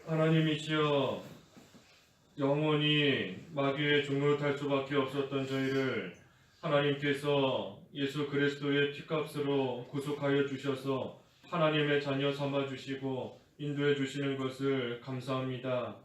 하나님이시여, 영원히 마귀의 종노릇할 수밖에 없었던 저희를 하나님께서 예수 그리스도의 피값으로 구속하여 주셔서 하나님의 자녀 삼아 주시고 인도해 주시는 것을 감사합니다.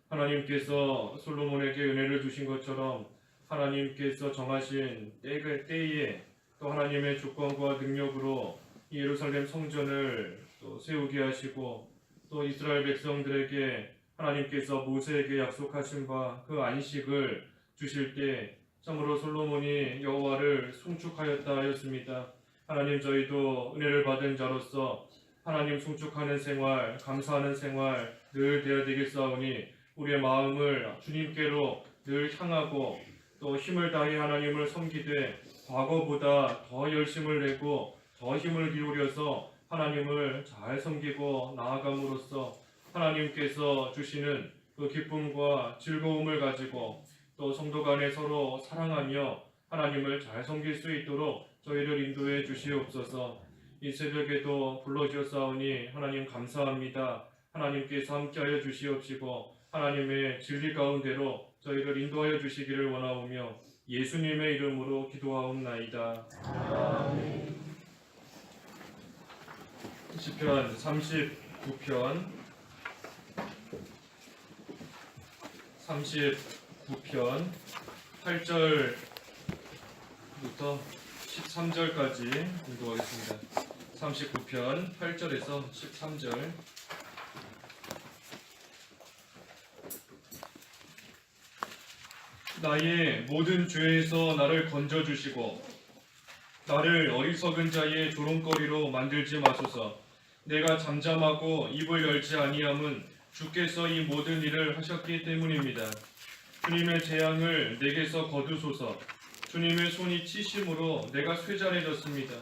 하나님께서 솔로몬에게 은혜를 주신 것처럼 하나님께서 정하신 때에 또 하나님의 주권과 능력으로 예루살렘 성전을 또 세우게 하시고 또 이스라엘 백성들에게 하나님께서 모세에게 약속하신 바 그 안식을 주실 때 참으로 솔로몬이 여호와를 송축하였다 하였습니다. 하나님, 저희도 은혜를 받은 자로서 하나님 송축하는 생활, 감사하는 생활 늘 되어야 되겠사오니 우리의 마음을 주님께로 늘 향하고 또 힘을 다해 하나님을 섬기되 과거보다 더 열심을 내고 더 힘을 기울여서 하나님을 잘 섬기고 나아감으로써 하나님께서 주시는 그 기쁨과 즐거움을 가지고 또 성도 간에 서로 사랑하며 하나님을 잘 섬길 수 있도록 저희를 인도해 주시옵소서. 이 새벽에도 불러주셨사오니 하나님 감사합니다. 하나님께서 함께하여 주시옵시고 하나님의 진리 가운데로 저희를 인도하여 주시기를 원하오며 예수님의 이름으로 기도하옵나이다. 아멘. 시편 39편 8절부터 13절까지 공부하겠습니다. 39편 8절에서 13절. 나의 모든 죄에서 나를 건져주시고 나를 어리석은 자의 조롱거리로 만들지 마소서. 내가 잠잠하고 입을 열지 아니함은 주께서 이 모든 일을 하셨기 때문입니다. 주님의 재앙을 내게서 거두소서. 주님의 손이 치심으로 내가 쇠잔해졌습니다.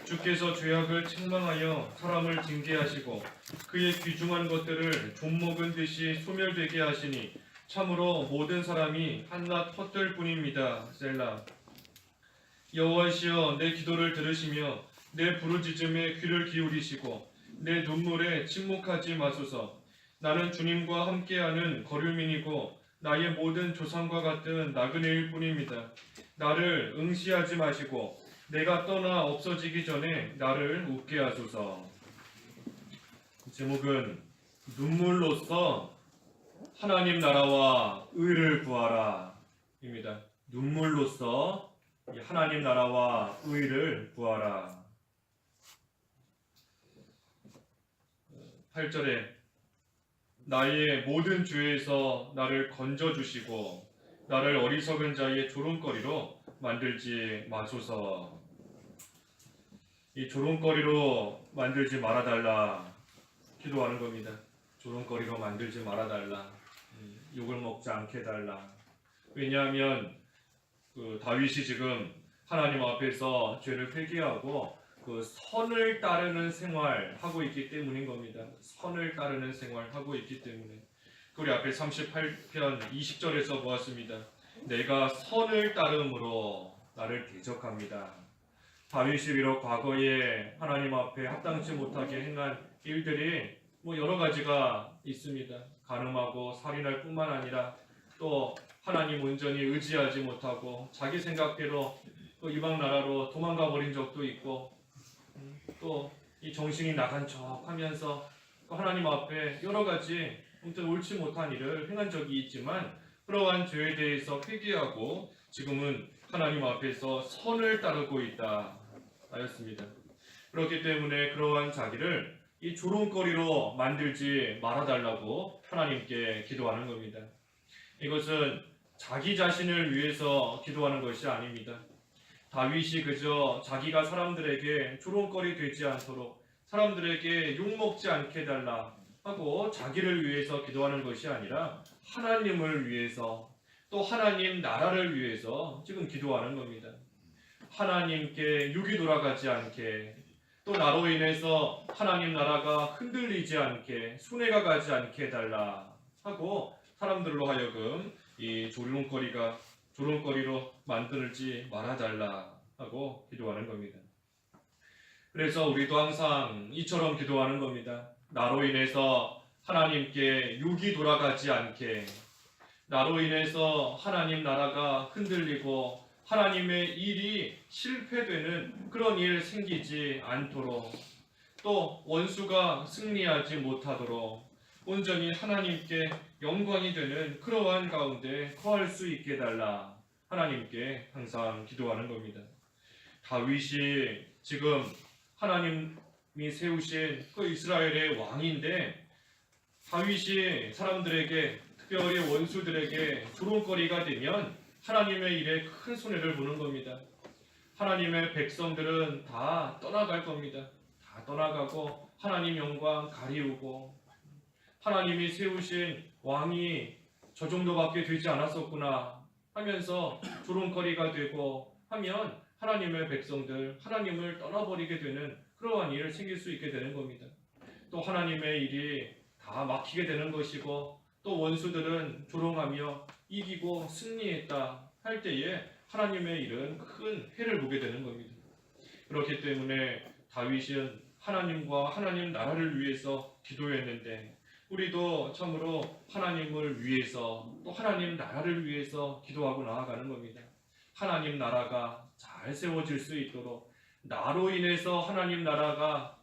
주께서 죄악을 책망하여 사람을 징계하시고 그의 귀중한 것들을 좀먹은 듯이 소멸되게 하시니 참으로 모든 사람이 한낱 헛될 뿐입니다. 셀라. 여호와시여, 내 기도를 들으시며 내 부르짖음에 귀를 기울이시고 내 눈물에 침묵하지 마소서. 나는 주님과 함께하는 거류민이고 나의 모든 조상과 같은 나그네일 뿐입니다. 나를 응시하지 마시고 내가 떠나 없어지기 전에 나를 웃게 하소서. 제목은 눈물로써 하나님 나라와 의를 구하라 입니다. 눈물로써 하나님 나라와 의를 구하라. 8절에 나의 모든 죄에서 나를 건져주시고 나를 어리석은 자의 조롱거리로 만들지 마소서. 이 조롱거리로 만들지 말아달라 기도하는 겁니다. 조롱거리로 만들지 말아달라. 욕을 먹지 않게 해달라. 왜냐하면 다윗이 지금 하나님 앞에서 죄를 회개하고 그 선을 따르는 생활하고 있기 때문인 겁니다. 선을 따르는 생활하고 있기 때문에. 우리 앞에 38편 20절에서 보았습니다. 내가 선을 따름으로 나를 대적합니다. 다윗이 비록 과거에 하나님 앞에 합당치 못하게 행한 일들이 여러 가지가 있습니다. 간음하고 살인할 뿐만 아니라 또 하나님 온전히 의지하지 못하고 자기 생각대로 또 이방 나라로 도망가 버린 적도 있고 또 이 정신이 나간 척 하면서 또 하나님 앞에 여러 가지 아무튼 옳지 못한 일을 행한 적이 있지만 그러한 죄에 대해서 회개하고 지금은 하나님 앞에서 선을 따르고 있다 하였습니다. 그렇기 때문에 그러한 자기를 이 조롱거리로 만들지 말아달라고 하나님께 기도하는 겁니다. 이것은 자기 자신을 위해서 기도하는 것이 아닙니다. 다윗이 그저 자기가 사람들에게 조롱거리 되지 않도록 사람들에게 욕먹지 않게 해달라 하고 자기를 위해서 기도하는 것이 아니라 하나님을 위해서 또 하나님 나라를 위해서 지금 기도하는 겁니다. 하나님께 육이 돌아가지 않게 또 나로 인해서 하나님 나라가 흔들리지 않게 순회가 가지 않게 해달라 하고 사람들로 하여금 이 조롱거리로 만들지 말아달라 하고 기도하는 겁니다. 그래서 우리도 항상 이처럼 기도하는 겁니다. 나로 인해서 하나님께 욕이 돌아가지 않게, 나로 인해서 하나님 나라가 흔들리고 하나님의 일이 실패되는 그런 일 생기지 않도록, 또 원수가 승리하지 못하도록 온전히 하나님께 영광이 되는 그러한 가운데 거할 수 있게 해달라 하나님께 항상 기도하는 겁니다. 다윗이 지금 하나님이 세우신 그 이스라엘의 왕인데, 다윗이 사람들에게, 특별히 원수들에게 조롱거리가 되면 하나님의 일에 큰 손해를 보는 겁니다. 하나님의 백성들은 다 떠나갈 겁니다. 다 떠나가고 하나님 영광 가리우고, 하나님이 세우신 왕이 저 정도밖에 되지 않았었구나 하면서 조롱거리가 되고 하면 하나님의 백성들, 하나님을 떠나버리게 되는 그러한 일을 생길 수 있게 되는 겁니다. 또 하나님의 일이 다 막히게 되는 것이고, 또 원수들은 조롱하며 이기고 승리했다 할 때에 하나님의 일은 큰 해를 보게 되는 겁니다. 그렇기 때문에 다윗은 하나님과 하나님 나라를 위해서 기도했는데, 우리도 참으로 하나님을 위해서, 또 하나님 나라를 위해서 기도하고 나아가는 겁니다. 하나님 나라가 잘 세워질 수 있도록, 나로 인해서 하나님 나라가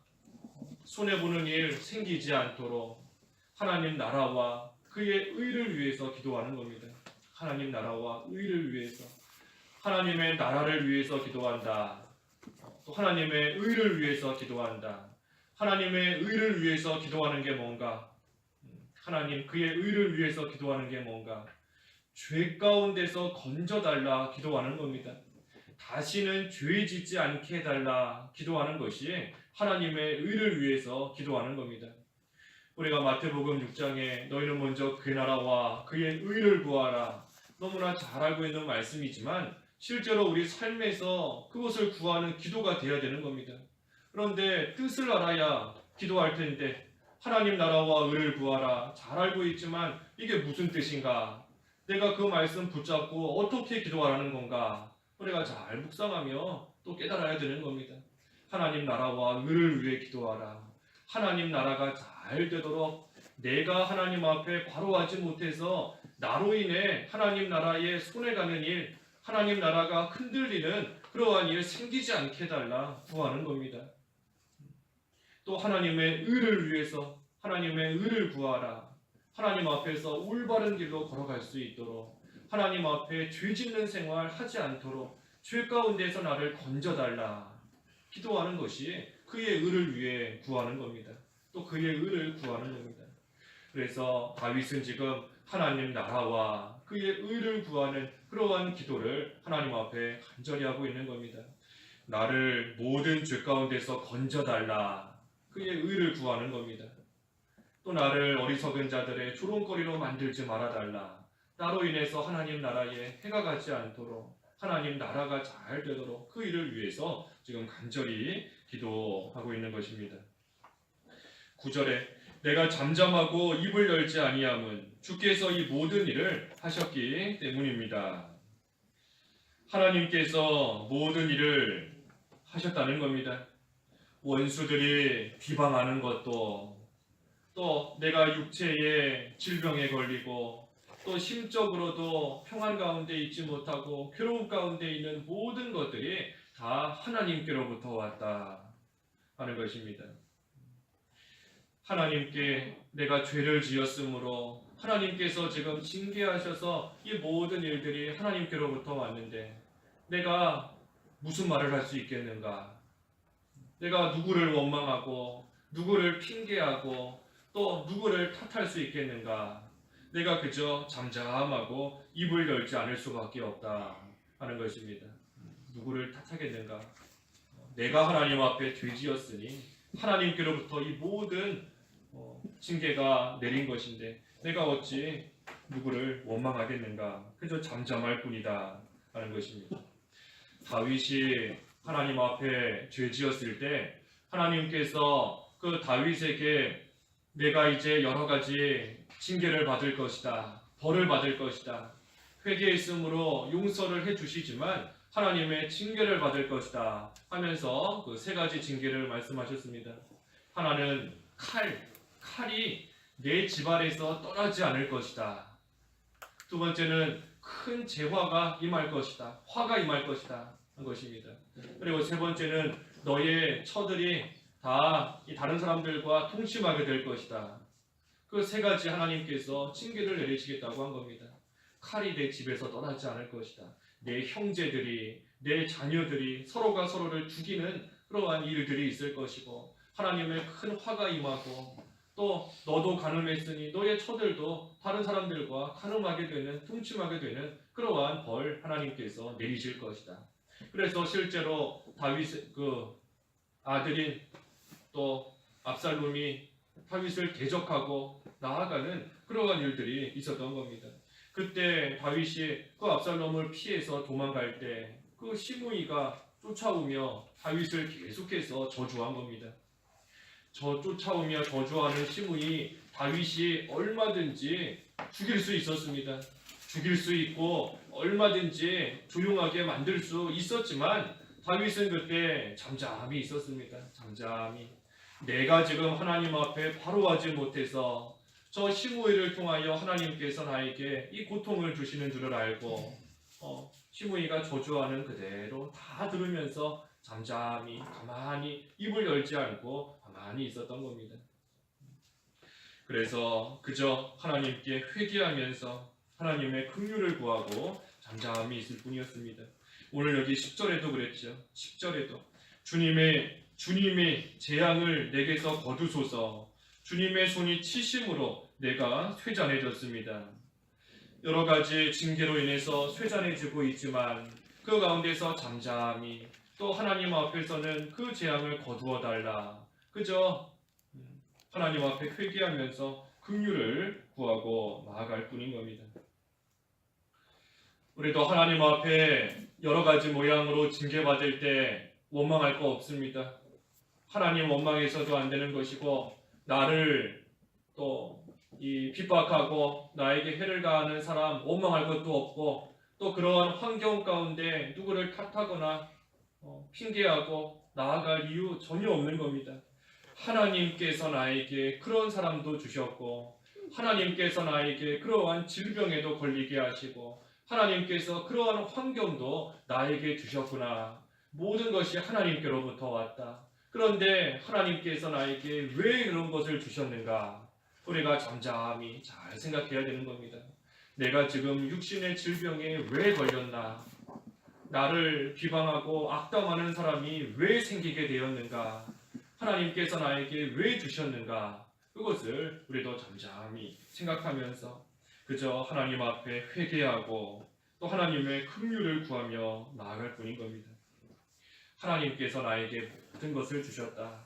손해보는 일 생기지 않도록 하나님 나라와 그의 의를 위해서 기도하는 겁니다. 하나님 나라와 의를 위해서, 하나님의 나라를 위해서 기도한다. 또 하나님의 의를 위해서 기도한다. 하나님의 의를 위해서 기도하는 게 뭔가? 하나님 그의 의를 위해서 기도하는 게 뭔가? 죄 가운데서 건져달라 기도하는 겁니다. 다시는 죄 짓지 않게 해달라 기도하는 것이 하나님의 의를 위해서 기도하는 겁니다. 우리가 마태복음 6장에 너희는 먼저 그 나라와 그의 의를 구하라, 너무나 잘 알고 있는 말씀이지만 실제로 우리 삶에서 그것을 구하는 기도가 되어야 되는 겁니다. 그런데 뜻을 알아야 기도할 텐데, 하나님 나라와 의를 구하라 잘 알고 있지만 이게 무슨 뜻인가? 내가 그 말씀 붙잡고 어떻게 기도하라는 건가? 우리가 잘 묵상하며 또 깨달아야 되는 겁니다. 하나님 나라와 의를 위해 기도하라. 하나님 나라가 잘 되도록 내가 하나님 앞에 바로 하지 못해서 나로 인해 하나님 나라에 손해가는 일, 하나님 나라가 흔들리는 그러한 일 생기지 않게 해달라 구하는 겁니다. 또 하나님의 의를 위해서 하나님의 의를 구하라. 하나님 앞에서 올바른 길로 걸어갈 수 있도록, 하나님 앞에 죄 짓는 생활 하지 않도록 죄 가운데서 나를 건져달라 기도하는 것이 그의 의를 위해 구하는 겁니다. 또 그의 의를 구하는 겁니다. 그래서 다윗은 지금 하나님 나라와 그의 의를 구하는 그러한 기도를 하나님 앞에 간절히 하고 있는 겁니다. 나를 모든 죄 가운데서 건져달라, 그의 의를 구하는 겁니다. 또 나를 어리석은 자들의 조롱거리로 만들지 말아달라, 나로 인해서 하나님 나라에 해가 가지 않도록, 하나님 나라가 잘 되도록 그 일을 위해서 지금 간절히 기도하고 있는 것입니다. 9절에 내가 잠잠하고 입을 열지 아니함은 주께서 이 모든 일을 하셨기 때문입니다. 하나님께서 모든 일을 하셨다는 겁니다. 원수들이 비방하는 것도, 또 내가 육체의 질병에 걸리고 또 심적으로도 평안 가운데 있지 못하고 괴로움 가운데 있는 모든 것들이 다 하나님께로부터 왔다 하는 것입니다. 하나님께 내가 죄를 지었으므로 하나님께서 지금 징계하셔서 이 모든 일들이 하나님께로부터 왔는데 내가 무슨 말을 할 수 있겠는가? 내가 누구를 원망하고 누구를 핑계하고 또 누구를 탓할 수 있겠는가? 내가 그저 잠잠하고 입을 열지 않을 수밖에 없다 하는 것입니다. 누구를 탓하겠는가? 내가 하나님 앞에 죄지었으니 하나님께로부터 이 모든 징계가 내린 것인데 내가 어찌 누구를 원망하겠는가? 그저 잠잠할 뿐이다 하는 것입니다. 다윗이 하나님 앞에 죄지었을 때 하나님께서 그 다윗에게 내가 이제 여러 가지 징계를 받을 것이다, 벌을 받을 것이다, 회개했으므로 용서를 해주시지만 하나님의 징계를 받을 것이다 하면서 그 세 가지 징계를 말씀하셨습니다. 하나는 칼이 내 집안에서 떠나지 않을 것이다. 두 번째는 큰 재화가 임할 것이다. 화가 임할 것이다. 한 것입니다. 그리고 세 번째는 너의 처들이 다 이 다른 사람들과 통심하게 될 것이다. 그 세 가지 하나님께서 징계를 내리시겠다고 한 겁니다. 칼이 내 집에서 떠나지 않을 것이다. 내 형제들이, 내 자녀들이 서로가 서로를 죽이는 그러한 일들이 있을 것이고, 하나님의 큰 화가 임하고, 또 너도 가늠했으니 너의 처들도 다른 사람들과 가늠하게 되는, 통침하게 되는 그러한 벌 하나님께서 내리실 것이다. 그래서 실제로 다윗 그 아들인 또 압살롬이 다윗을 대적하고 나아가는 그러한 일들이 있었던 겁니다. 그때 다윗이 그 압살롬을 피해서 도망갈 때 그 시므이가 쫓아오며 다윗을 계속해서 저주한 겁니다. 쫓아오며 저주하는 시므이 다윗이 얼마든지 죽일 수 있었습니다. 죽일 수 있고 얼마든지 조용하게 만들 수 있었지만 다윗은 그때 잠잠히 있었습니다. 잠잠히. 내가 지금 하나님 앞에 바로 하지 못해서 저 시므이를 통하여 하나님께서 나에게 이 고통을 주시는 줄을 알고 시므이가 저주하는 그대로 다 들으면서 잠잠히 가만히 입을 열지 않고 가만히 있었던 겁니다. 그래서 그저 하나님께 회개하면서 하나님의 긍휼을 구하고 잠잠히 있을 뿐이었습니다. 오늘 여기 10절에도 그랬죠. 10절에도 주님의 재앙을 내게서 거두소서. 주님의 손이 치심으로 내가 쇠잔해졌습니다. 여러 가지 징계로 인해서 쇠잔해지고 있지만 그 가운데서 잠잠히 또 하나님 앞에서는 그 재앙을 거두어 달라. 그저 하나님 앞에 회개하면서 긍휼을 구하고 나아갈 뿐인 겁니다. 우리도 하나님 앞에 여러 가지 모양으로 징계받을 때 원망할 거 없습니다. 하나님 원망해서도 안 되는 것이고, 나를 또 이 핍박하고 나에게 해를 가하는 사람 원망할 것도 없고, 또 그러한 환경 가운데 누구를 탓하거나 핑계하고 나아갈 이유 전혀 없는 겁니다. 하나님께서 나에게 그런 사람도 주셨고, 하나님께서 나에게 그러한 질병에도 걸리게 하시고, 하나님께서 그러한 환경도 나에게 주셨구나. 모든 것이 하나님께로부터 왔다. 그런데 하나님께서 나에게 왜 그런 것을 주셨는가? 우리가 잠잠히 잘 생각해야 되는 겁니다. 내가 지금 육신의 질병에 왜 걸렸나? 나를 비방하고 악담하는 사람이 왜 생기게 되었는가? 하나님께서 나에게 왜 주셨는가? 그것을 우리도 잠잠히 생각하면서 그저 하나님 앞에 회개하고 또 하나님의 긍휼을 구하며 나아갈 뿐인 겁니다. 하나님께서 나에게 모든 것을 주셨다.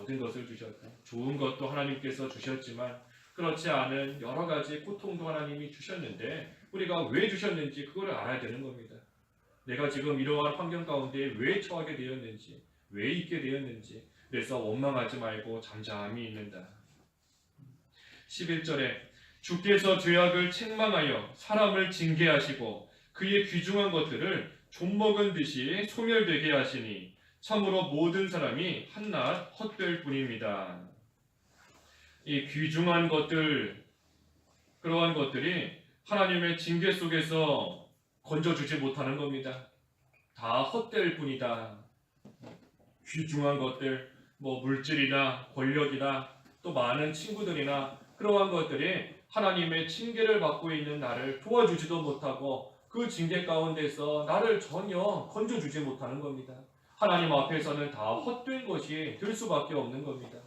모든 것을 주셨다. 좋은 것도 하나님께서 주셨지만 그렇지 않은 여러 가지 고통도 하나님이 주셨는데 우리가 왜 주셨는지 그걸 알아야 되는 겁니다. 내가 지금 이러한 환경 가운데 왜 처하게 되었는지, 왜 있게 되었는지, 그래서 원망하지 말고 잠잠히 있는다. 11절에 주께서 죄악을 책망하여 사람을 징계하시고 그의 귀중한 것들을 좀먹은 듯이 소멸되게 하시니 참으로 모든 사람이 한낱 헛될 뿐입니다. 이 귀중한 것들, 그러한 것들이 하나님의 징계 속에서 건져주지 못하는 겁니다. 다 헛될 뿐이다. 귀중한 것들, 물질이나 권력이나 또 많은 친구들이나 그러한 것들이 하나님의 징계를 받고 있는 나를 도와주지도 못하고 그 징계 가운데서 나를 전혀 건져주지 못하는 겁니다. 하나님 앞에서는 다 헛된 것이 될 수밖에 없는 겁니다.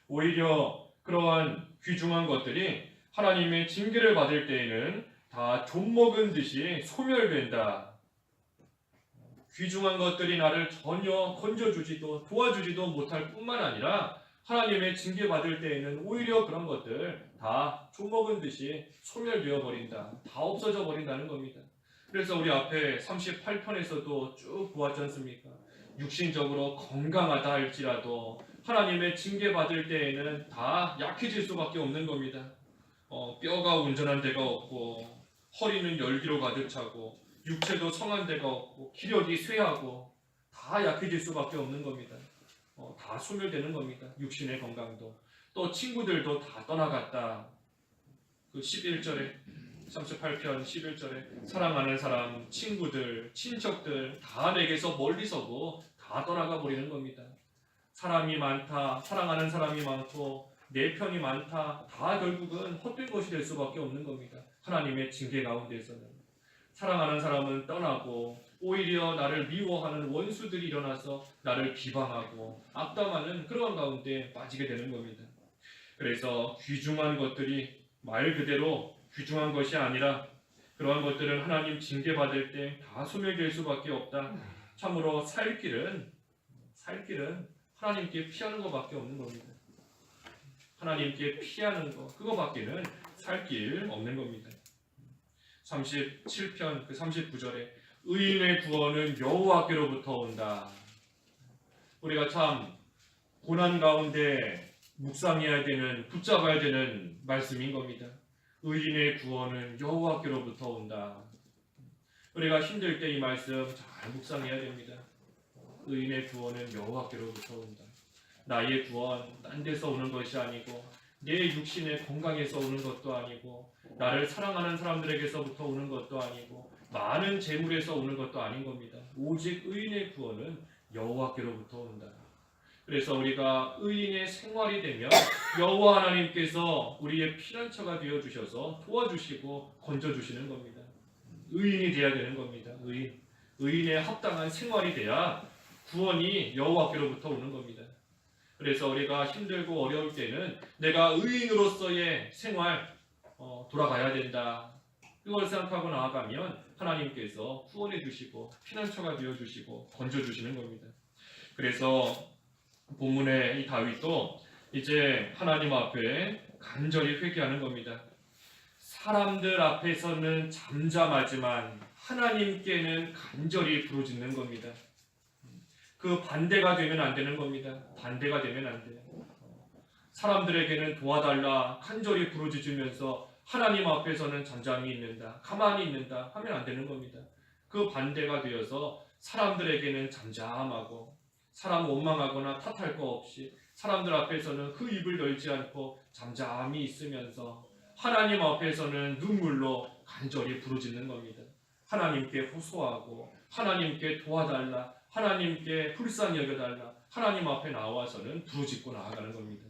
오히려 그러한 귀중한 것들이 하나님의 징계를 받을 때에는 다 좀먹은 듯이 소멸된다. 귀중한 것들이 나를 전혀 건져주지도 도와주지도 못할 뿐만 아니라 하나님의 징계 받을 때에는 오히려 그런 것들 다 좀먹은 듯이 소멸되어 버린다. 다 없어져 버린다는 겁니다. 그래서 우리 앞에 38편에서도 쭉 보았지 않습니까? 육신적으로 건강하다 할지라도 하나님의 징계 받을 때에는 다 약해질 수밖에 없는 겁니다. 뼈가 온전한 데가 없고 허리는 열기로 가득 차고 육체도 성한 데가 없고 기력이 쇠하고 다 약해질 수밖에 없는 겁니다. 다 소멸되는 겁니다. 육신의 건강도. 또 친구들도 다 떠나갔다. 그 11절에 38편 11절에 사랑하는 사람, 친구들, 친척들 다 내게서 멀리 서고 다 떠나가 버리는 겁니다. 사람이 많다, 사랑하는 사람이 많고 내 편이 많다, 다 결국은 헛된 것이 될 수밖에 없는 겁니다. 하나님의 징계 가운데서는 사랑하는 사람은 떠나고 오히려 나를 미워하는 원수들이 일어나서 나를 비방하고 악담하는 그런 가운데 빠지게 되는 겁니다. 그래서 귀중한 것들이 말 그대로 귀중한 것이 아니라 그러한 것들은 하나님 징계받을 때 다 소멸될 수밖에 없다. 참으로 살 길은 하나님께 피하는 것밖에 없는 겁니다. 하나님께 피하는 것, 그거밖에는 살 길 없는 겁니다. 37편 39절에 의인의 구원은 여호와께로부터 온다. 우리가 참 고난 가운데 묵상해야 되는, 붙잡아야 되는 말씀인 겁니다. 의인의 구원은 여호와께로부터 온다. 우리가 힘들 때 이 말씀 잘 묵상해야 됩니다. 의인의 구원은 여호와께로부터 온다. 나의 구원 딴 데서 오는 것이 아니고 내 육신의 건강에서 오는 것도 아니고 나를 사랑하는 사람들에게서부터 오는 것도 아니고 많은 재물에서 오는 것도 아닌 겁니다. 오직 의인의 구원은 여호와께로부터 온다. 그래서 우리가 의인의 생활이 되면 여호와 하나님께서 우리의 피난처가 되어 주셔서 도와주시고 건져 주시는 겁니다. 의인이 되어야 되는 겁니다. 의인의 합당한 생활이 돼야 구원이 여호와께로부터 오는 겁니다. 그래서 우리가 힘들고 어려울 때는 내가 의인으로서의 생활 돌아가야 된다. 그걸 생각하고 나아가면 하나님께서 구원해 주시고 피난처가 되어 주시고 건져 주시는 겁니다. 그래서 본문의 이 다윗도 이제 하나님 앞에 간절히 회개하는 겁니다. 사람들 앞에서는 잠잠하지만 하나님께는 간절히 부르짖는 겁니다. 그 반대가 되면 안 되는 겁니다. 반대가 되면 안 돼요. 사람들에게는 도와달라 간절히 부르짖으면서 하나님 앞에서는 잠잠히 있는다, 가만히 있는다 하면 안 되는 겁니다. 그 반대가 되어서 사람들에게는 잠잠하고 사람 원망하거나 탓할 거 없이 사람들 앞에서는 그 입을 열지 않고 잠잠히 있으면서 하나님 앞에서는 눈물로 간절히 부르짖는 겁니다. 하나님께 호소하고 하나님께 도와달라, 하나님께 불쌍히 여겨달라, 하나님 앞에 나와서는 부르짖고 나아가는 겁니다.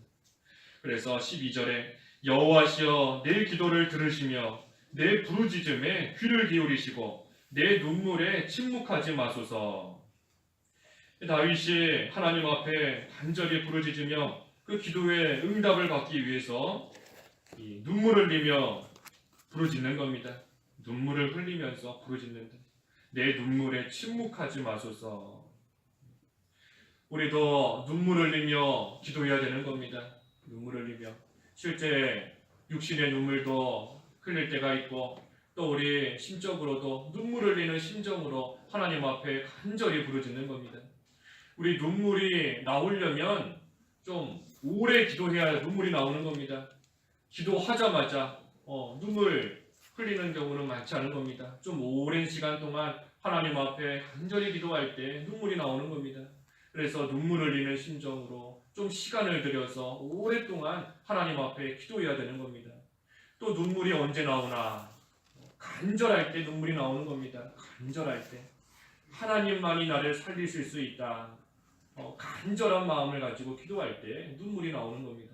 그래서 12절에 여호와시여 내 기도를 들으시며 내 부르짖음에 귀를 기울이시고 내 눈물에 침묵하지 마소서. 다윗이 하나님 앞에 간절히 부르짖으며 그 기도에 응답을 받기 위해서 눈물을 흘리며 부르짖는 겁니다. 눈물을 흘리면서 부르짖는다. 내 눈물에 침묵하지 마소서. 우리도 눈물을 흘리며 기도해야 되는 겁니다. 눈물을 흘리며 실제 육신의 눈물도 흘릴 때가 있고 또 우리 심적으로도 눈물을 흘리는 심정으로 하나님 앞에 간절히 부르짖는 겁니다. 우리 눈물이 나오려면 좀 오래 기도해야 눈물이 나오는 겁니다. 기도하자마자 눈물 흘리는 경우는 많지 않은 겁니다. 좀 오랜 시간 동안 하나님 앞에 간절히 기도할 때 눈물이 나오는 겁니다. 그래서 눈물 흘리는 심정으로 좀 시간을 들여서 오랫동안 하나님 앞에 기도해야 되는 겁니다. 또 눈물이 언제 나오나? 간절할 때 눈물이 나오는 겁니다. 간절할 때 하나님만이 나를 살리실 수 있다. 간절한 마음을 가지고 기도할 때 눈물이 나오는 겁니다.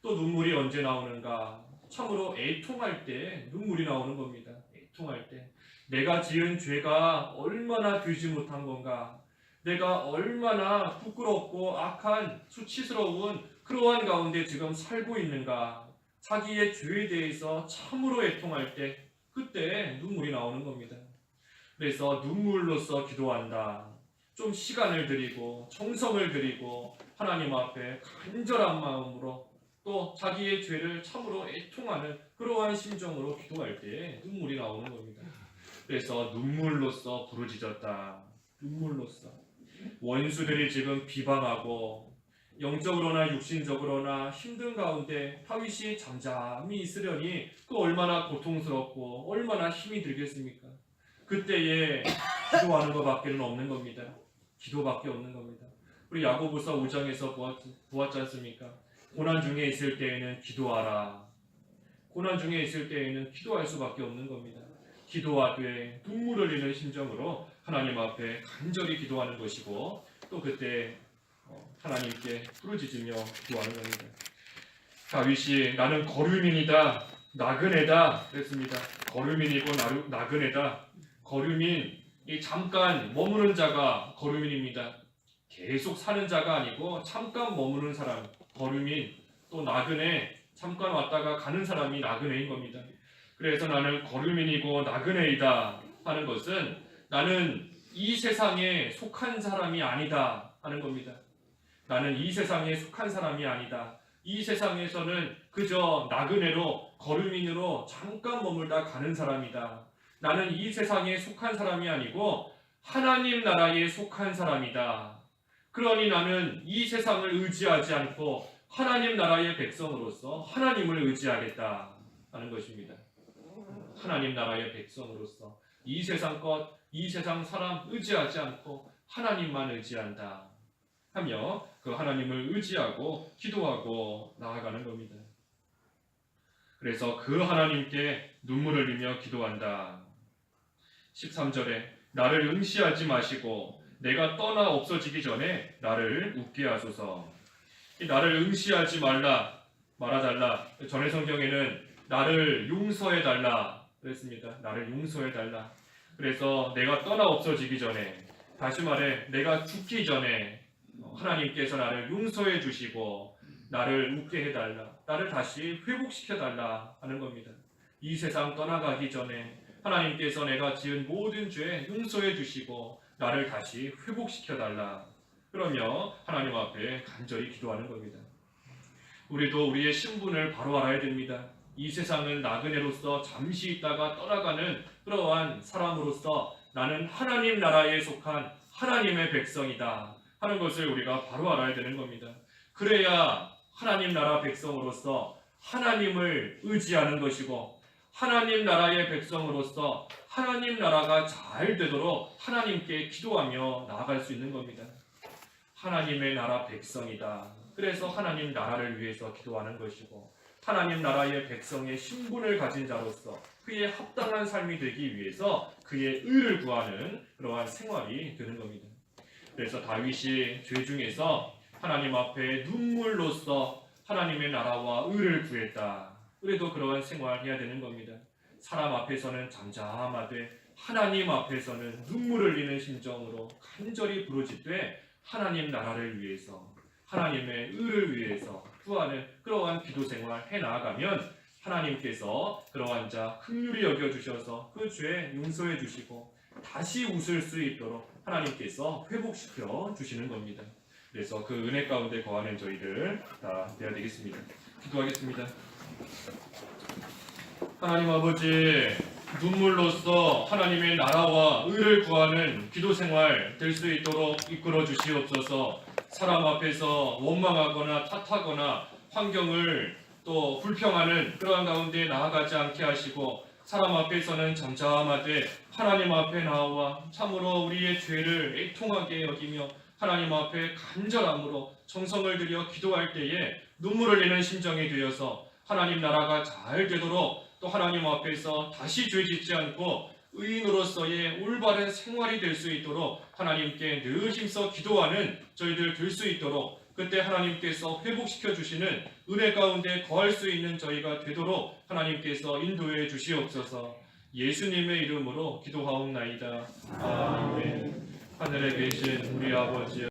또 눈물이 언제 나오는가? 참으로 애통할 때 눈물이 나오는 겁니다. 애통할 때 내가 지은 죄가 얼마나 되지 못한 건가? 내가 얼마나 부끄럽고 악한 수치스러운 그러한 가운데 지금 살고 있는가? 자기의 죄에 대해서 참으로 애통할 때 그때 눈물이 나오는 겁니다. 그래서 눈물로써 기도한다. 좀 시간을 들이고 정성을 들이고 하나님 앞에 간절한 마음으로 또 자기의 죄를 참으로 애통하는 그러한 심정으로 기도할 때 눈물이 나오는 겁니다. 그래서 눈물로써 부르짖었다. 눈물로써 원수들이 지금 비방하고 영적으로나 육신적으로나 힘든 가운데 다윗이 잠잠히 있으려니 그 얼마나 고통스럽고 얼마나 힘이 들겠습니까? 그때에 기도하는 것밖에는 없는 겁니다. 기도밖에 없는 겁니다. 우리 야고보서 5장에서 보았지 않습니까? 고난 중에 있을 때에는 기도하라. 고난 중에 있을 때에는 기도할 수밖에 없는 겁니다. 기도하되 눈물을 흘리는 심정으로 하나님 앞에 간절히 기도하는 것이고, 또 그때 하나님께 부르짖으며 기도하는 겁니다. 다윗이 나는 거류민이다, 나그네다 그랬습니다. 거류민이고 나그네다. 거류민, 이 잠깐 머무는 자가 거류민입니다. 계속 사는 자가 아니고 잠깐 머무는 사람, 거류민. 또 나그네, 잠깐 왔다가 가는 사람이 나그네인 겁니다. 그래서 나는 거류민이고 나그네이다 하는 것은 나는 이 세상에 속한 사람이 아니다 하는 겁니다. 나는 이 세상에 속한 사람이 아니다. 이 세상에서는 그저 나그네로, 거류민으로 잠깐 머물다 가는 사람이다. 나는 이 세상에 속한 사람이 아니고 하나님 나라에 속한 사람이다. 그러니 나는 이 세상을 의지하지 않고 하나님 나라의 백성으로서 하나님을 의지하겠다 하는 것입니다. 하나님 나라의 백성으로서 이 세상 것, 이 세상 사람 의지하지 않고 하나님만 의지한다 하며 그 하나님을 의지하고 기도하고 나아가는 겁니다. 그래서 그 하나님께 눈물을 흘리며 기도한다. 13절에 나를 응시하지 마시고 내가 떠나 없어지기 전에 나를 웃게 하소서. 나를 응시하지 말아달라. 전에 성경에는 나를 용서해달라 그랬습니다. 나를 용서해달라. 그래서 내가 떠나 없어지기 전에, 다시 말해 내가 죽기 전에 하나님께서 나를 용서해 주시고 나를 웃게 해달라, 나를 다시 회복시켜달라 하는 겁니다. 이 세상 떠나가기 전에 하나님께서 내가 지은 모든 죄 용서해 주시고 나를 다시 회복시켜달라. 그러며 하나님 앞에 간절히 기도하는 겁니다. 우리도 우리의 신분을 바로 알아야 됩니다. 이 세상은 나그네로서 잠시 있다가 떠나가는 그러한 사람으로서 나는 하나님 나라에 속한 하나님의 백성이다 하는 것을 우리가 바로 알아야 되는 겁니다. 그래야 하나님 나라 백성으로서 하나님을 의지하는 것이고, 하나님 나라의 백성으로서 하나님 나라가 잘 되도록 하나님께 기도하며 나아갈 수 있는 겁니다. 하나님의 나라 백성이다. 그래서 하나님 나라를 위해서 기도하는 것이고, 하나님 나라의 백성의 신분을 가진 자로서 그의 합당한 삶이 되기 위해서 그의 의를 구하는 그러한 생활이 되는 겁니다. 그래서 다윗이 죄 중에서 하나님 앞에 눈물로써 하나님의 나라와 의를 구했다. 그래도 그러한 생활을 해야 되는 겁니다. 사람 앞에서는 잠잠하되 하나님 앞에서는 눈물을 흘리는 심정으로 간절히 부르짖되 하나님 나라를 위해서, 하나님의 의를 위해서 구하는 그러한 기도 생활 해나가면 하나님께서 그러한 자 긍휼히 여겨주셔서 그 죄 용서해 주시고 다시 웃을 수 있도록 하나님께서 회복시켜 주시는 겁니다. 그래서 그 은혜 가운데 거하는 저희들 다 되어야 되겠습니다. 기도하겠습니다. 하나님 아버지, 눈물로써 하나님의 나라와 의를 구하는 기도 생활 될 수 있도록 이끌어 주시옵소서. 사람 앞에서 원망하거나 탓하거나 환경을 또 불평하는 그러한 가운데 나아가지 않게 하시고, 사람 앞에서는 잠잠하되 하나님 앞에 나와 참으로 우리의 죄를 애통하게 여기며 하나님 앞에 간절함으로 정성을 들여 기도할 때에 눈물을 흘리는 심정이 되어서 하나님 나라가 잘 되도록, 또 하나님 앞에서 다시 죄 짓지 않고 의인으로서의 올바른 생활이 될 수 있도록 하나님께 늘 힘써 기도하는 저희들 될 수 있도록, 그때 하나님께서 회복시켜 주시는 은혜 가운데 거할 수 있는 저희가 되도록 하나님께서 인도해 주시옵소서. 예수님의 이름으로 기도하옵나이다. 아멘. 하늘에 계신 우리 아버지